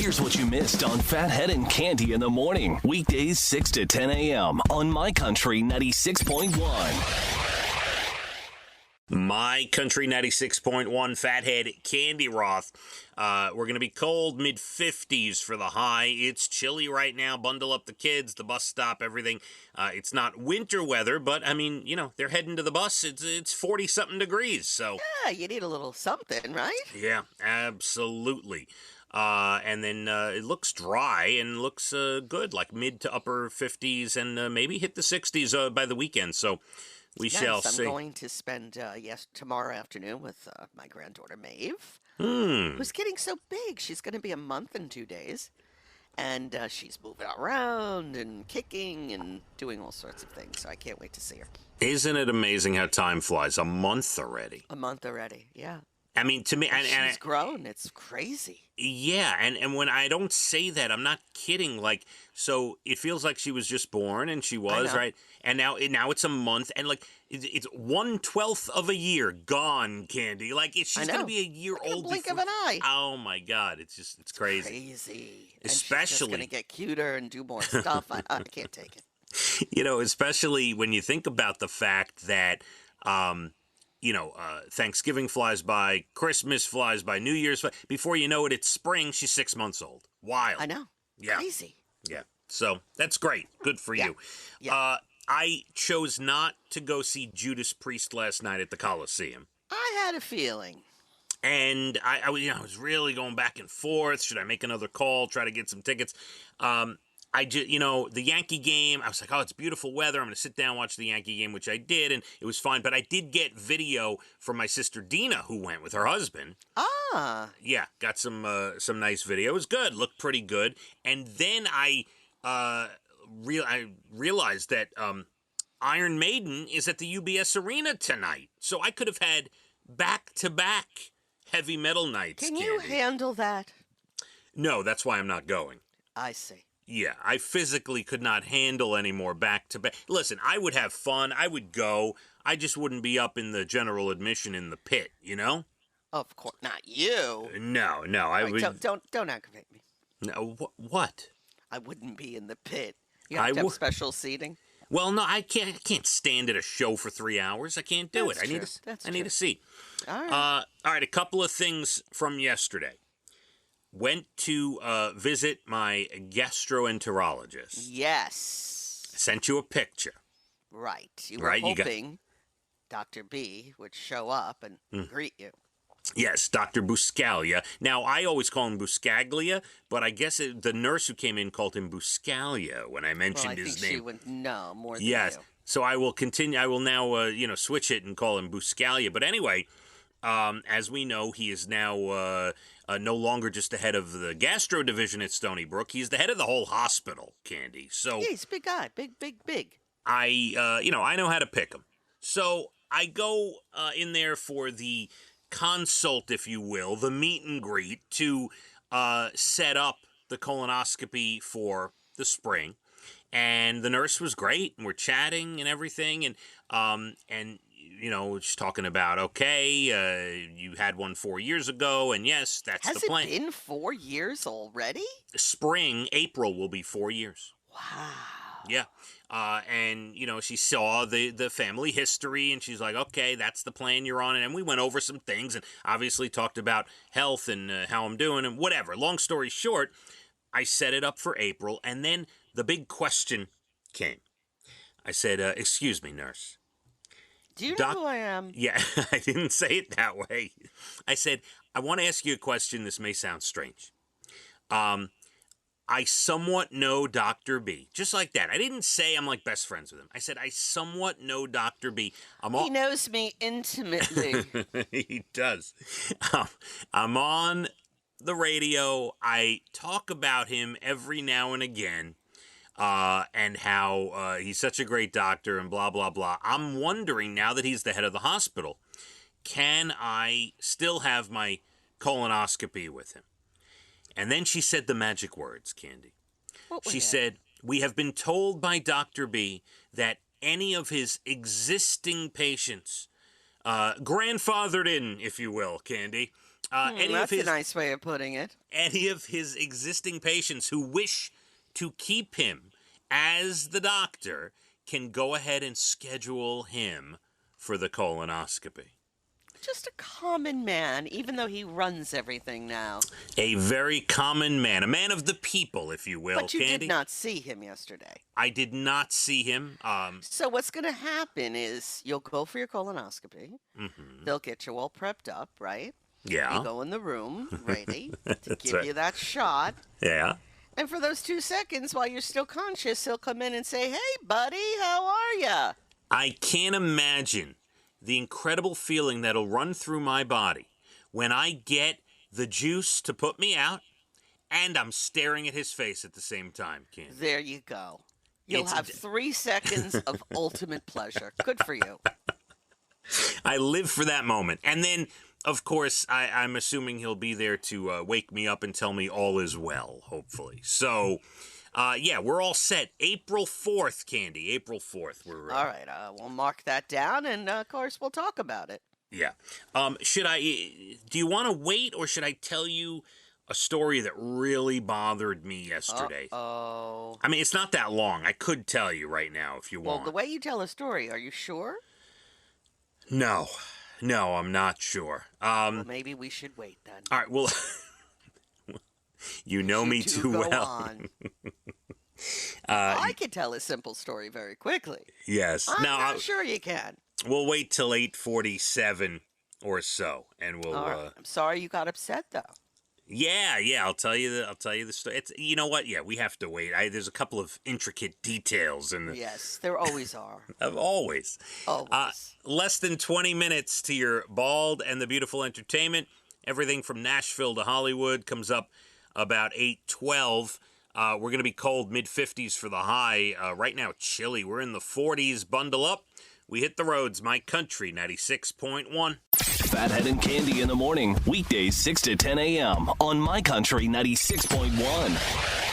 Here's what you missed on Phathead and Cande in the morning. Weekdays 6 to 10 a.m. on My Country 96.1. My Country 96.1, Phathead, Cande Roth. We're going to be cold, mid-50s for the high. It's chilly right now. Bundle up the kids, the bus stop, everything. It's not winter weather, but, I mean, you know, they're heading to the bus. It's 40-something degrees, so. Yeah, you need a little something, right? Yeah, absolutely. And then it looks dry and looks good, like mid to upper 50s and maybe hit the 60s by the weekend, so. We shall see. I'm going to spend tomorrow afternoon with my granddaughter Maeve, who's getting so big. She's going to be a month and 2 days, and she's moving around and kicking and doing all sorts of things. So I can't wait to see her. Isn't it amazing how time flies? A month already. A month already, yeah. I mean, to me, and she's grown. It's crazy. Yeah, and when I don't say that, I'm not kidding. Like, so it feels like she was just born, and she was, right? And now it's a month, and like it's 1/12 of a year gone, Cande. Like she's gonna be a year old. Blink of an eye. Oh my God, it's crazy. Crazy. Especially, and she's just gonna get cuter and do more stuff. I can't take it. You know, especially when you think about the fact that. Thanksgiving flies by, Christmas flies by, New Year's before you know it, it's spring. She's 6 months old. Wild. I know. Yeah. Crazy. Yeah. So that's great. Good for you. Yeah. I chose not to go see Judas Priest last night at the Coliseum. I had a feeling. And I was really going back and forth. Should I make another call, try to get some tickets? The Yankee game, I was like, oh, it's beautiful weather. I'm going to sit down and watch the Yankee game, which I did, and it was fine. But I did get video from my sister Dina, who went with her husband. Ah. Yeah, got some nice video. It was good, looked pretty good. And then I realized that Iron Maiden is at the UBS Arena tonight. So I could have had back-to-back heavy metal nights. Can you handle that? No, that's why I'm not going. I see. Yeah, I physically could not handle any more back-to-back. Listen, I would have fun. I would go. I just wouldn't be up in the general admission in the pit, you know? Of course, not you. No, I would. Don't aggravate me. No, what? I wouldn't be in the pit. You have to have special seating. Well, no, I can't stand at a show for 3 hours. I can't do it. I need a seat. All right. All right, a couple of things from yesterday. Went to visit my gastroenterologist. Yes. Sent you a picture. Right. You were hoping Dr. B would show up and greet you. Yes, Dr. Buscaglia. Now, I always call him Buscaglia, but I guess the nurse who came in called him Buscaglia when I mentioned his name. She would know more than you. So I will continue. I will now, switch it and call him Buscaglia. But anyway, as we know, he is now no longer just the head of the gastro division at Stony Brook. He's the head of the whole hospital, Cande. So yeah, he's a big guy, big. I know how to pick him. So I go in there for the consult, if you will, the meet and greet to set up the colonoscopy for the spring. And the nurse was great, and we're chatting and everything, and she's talking about, you had one 4 years ago, and yes, that's the plan. Has it been 4 years already? Spring, April will be 4 years. Wow. Yeah. And she saw the family history, and she's like, okay, that's the plan you're on. And we went over some things and obviously talked about health and how I'm doing and whatever. Long story short, I set it up for April, and then the big question came. I said, excuse me, nurse. Do you know who I am? Yeah, I didn't say it that way. I said, I want to ask you a question. This may sound strange. I somewhat know Dr. B. Just like that. I didn't say I'm like best friends with him. I said, I somewhat know Dr. B. He knows me intimately. He does. I'm on the radio. I talk about him every now and again. And how he's such a great doctor and blah, blah, blah. I'm wondering, now that he's the head of the hospital, can I still have my colonoscopy with him? And then she said the magic words, Cande. She said, we have been told by Dr. B that any of his existing patients, grandfathered in, if you will, Cande, That's a nice way of putting it. Any of his existing patients who wish to keep him as the doctor can go ahead and schedule him for the colonoscopy. Just a common man, even though he runs everything now. A very common man, a man of the people, if you will. But you Cande. did not see him yesterday. I did not see him. So what's going to happen is you'll go for your colonoscopy. They'll get you all prepped up, right? Yeah. You go in the room, ready to give right. you that shot. Yeah. And for those 2 seconds, while you're still conscious, he'll come in and say, "Hey, buddy, how are ya?" I can't imagine the incredible feeling that'll run through my body when I get the juice to put me out and I'm staring at his face at the same time, Cande. There you go. You'll have 3 seconds of ultimate pleasure. Good for you. I live for that moment. And then, of course, I'm assuming he'll be there to wake me up and tell me all is well, hopefully. So, yeah, we're all set. April 4th, Cande. April 4th. We're all right. We'll mark that down, and, of course, we'll talk about it. Yeah. Do you want to wait, or should I tell you a story that really bothered me yesterday? Oh. I mean, it's not that long. I could tell you right now if you want. Well, the way you tell a story, are you sure? No, I'm not sure. Well, maybe we should wait then. All right, well, you know me too go well. On. I can tell a simple story very quickly. Yes. I'm not sure you can. We'll wait till 8:47 or so, and we'll. All right. I'm sorry you got upset, though. Yeah. I'll tell you the story. It's, you know what? Yeah, we have to wait. There's a couple of intricate details in the. Yes, there always are. Always. Less than 20 minutes to your Bald and the Beautiful entertainment. Everything from Nashville to Hollywood comes up about 8:12. We're going to be cold, mid-50s for the high. Right now, chilly. We're in the 40s. Bundle up. We hit the roads. My Country 96.1. Phathead and Cande in the morning. Weekdays 6 to 10 a.m. on My Country 96.1.